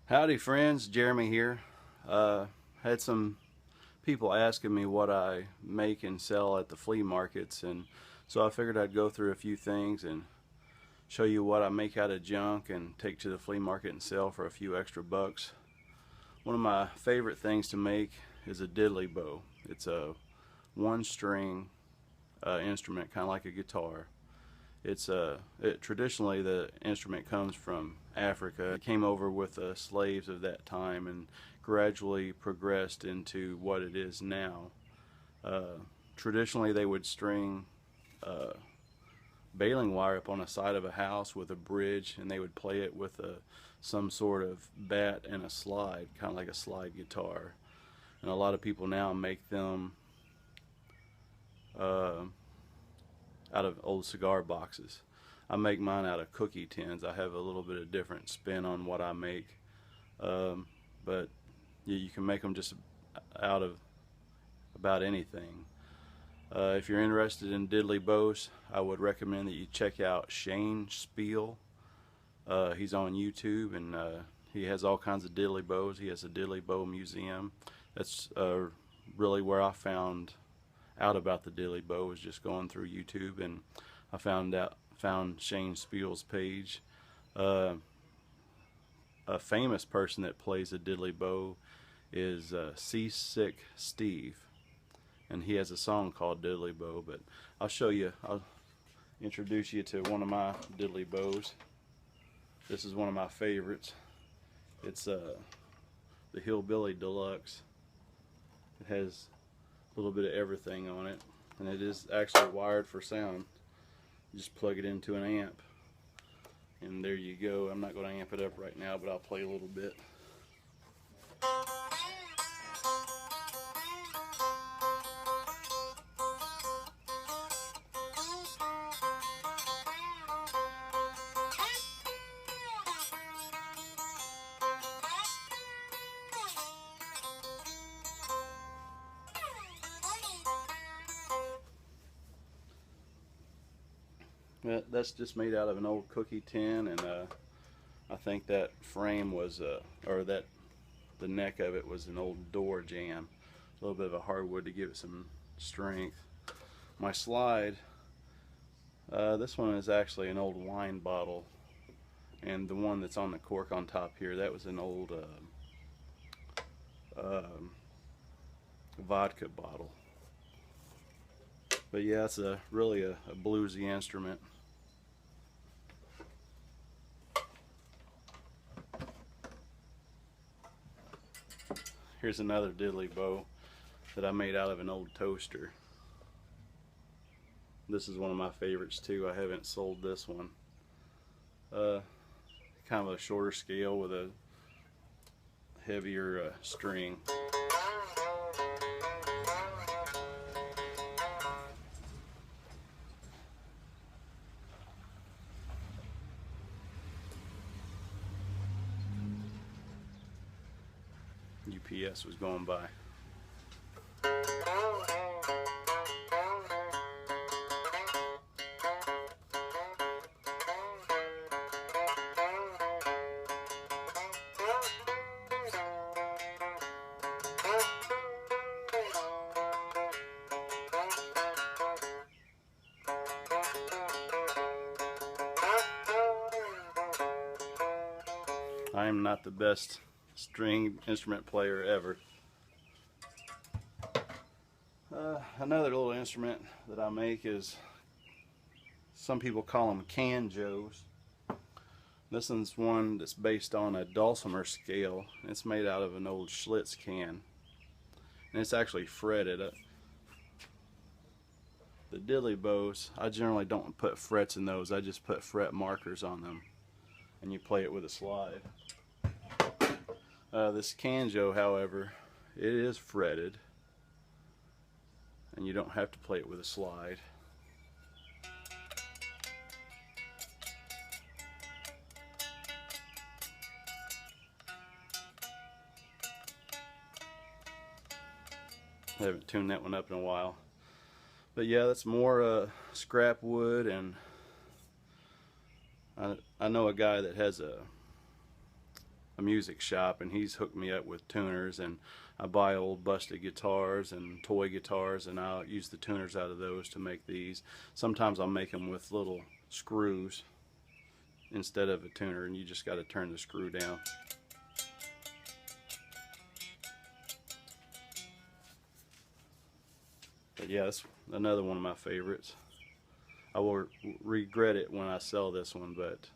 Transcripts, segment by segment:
Howdy friends, Jeremy here. Had some people asking me what I make and sell at the flea markets, and so I figured I'd go through a few things and show you what I make out of junk and take to the flea market and sell for a few extra bucks. One of my favorite things to make is a diddly bow. It's a one string instrument, kind of like a guitar. Traditionally the instrument comes from Africa. It came over with the slaves of that time and gradually progressed into what it is now. Traditionally they would string baling wire up on the side of a house with a bridge, and they would play it with some sort of bat and a slide, kind of like a slide guitar. And a lot of people now make them out of old cigar boxes. I make mine out of cookie tins. I have a little bit of different spin on what I make, but you can make them just out of about anything. If you're interested in diddly bows, I would recommend that you check out Shane Spiel. He's on YouTube, and he has all kinds of diddly bows. He has a diddly bow museum. That's really where I found out about the diddly bow, was just going through YouTube, and I found Shane Spiel's page. A famous person that plays a diddly bow is Seasick Steve, and he has a song called Diddly Bow. But I'll introduce you to one of my diddly bows. This is one of my favorites. It's the Hillbilly Deluxe. It has a little bit of everything on it, and it is actually wired for sound. You just plug it into an amp, and there you go. I'm not going to amp it up right now, but I'll play a little bit. That's just made out of an old cookie tin, and I think that frame was, the neck of it was an old door jamb. A little bit of a hardwood to give it some strength. My slide, this one is actually an old wine bottle, and the one that's on the cork on top here, that was an old vodka bottle. But yeah, it's really a bluesy instrument. Here's another diddly bow that I made out of an old toaster. This is one of my favorites too. I haven't sold this one. Kind of a shorter scale with a heavier string. UPS was going by. I am not the best string instrument player ever. Another little instrument that I make is, some people call them canjos. This one's one that's based on a dulcimer scale. It's made out of an old Schlitz can, and it's actually fretted. The diddly bows, I generally don't put frets in those. I just put fret markers on them, and you play it with a slide. This canjo, however, it is fretted, and you don't have to play it with a slide. I haven't tuned that one up in a while. But yeah, that's more scrap wood, and I know a guy that has a music shop, and he's hooked me up with tuners, and I buy old busted guitars and toy guitars, and I'll use the tuners out of those to make these. Sometimes I'll make them with little screws instead of a tuner, and you just got to turn the screw down. But yeah, that's another one of my favorites. I will regret it when I sell this one, but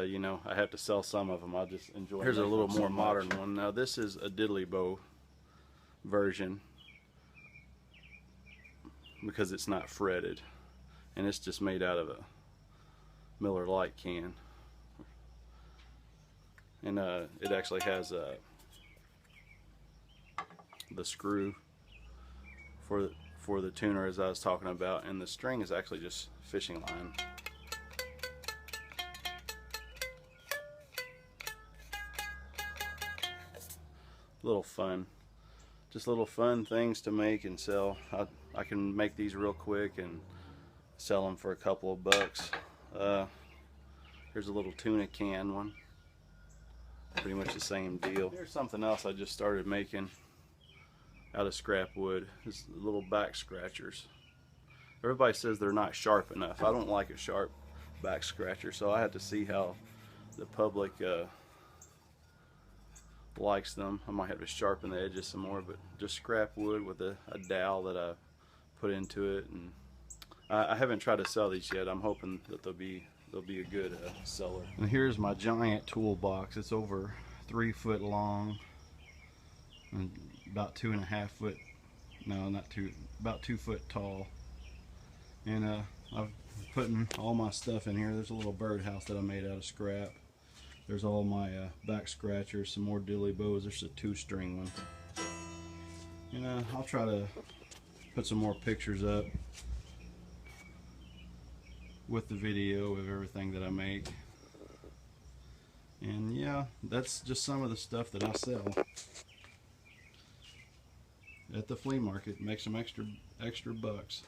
you know, I have to sell some of them. I'll just enjoy. Here's a little more modern one. Now this is a diddly bow version because it's not fretted, and it's just made out of a Miller Lite can, and it actually has the screw for the tuner, as I was talking about, and the string is actually just fishing line. Little fun, just little fun things to make and sell. I can make these real quick and sell them for a couple of bucks. Here's a little tuna can one, pretty much the same deal. Here's something else I just started making out of scrap wood. It's little back scratchers. Everybody says they're not sharp enough. I don't like a sharp back scratcher, so I had to see how the public likes them. I might have to sharpen the edges some more, but just scrap wood with a dowel that I put into it, and I haven't tried to sell these yet. I'm hoping that they'll be a good seller. And here's my giant toolbox. It's over 3 foot long and about 2.5 foot, no, not two, about 2 foot tall. And I'm putting all my stuff in here. There's a little birdhouse that I made out of scrap. There's all my back scratchers, some more dilly bows. There's a 2-string one. And I'll try to put some more pictures up with the video of everything that I make. And yeah, that's just some of the stuff that I sell at the flea market. Make some extra bucks.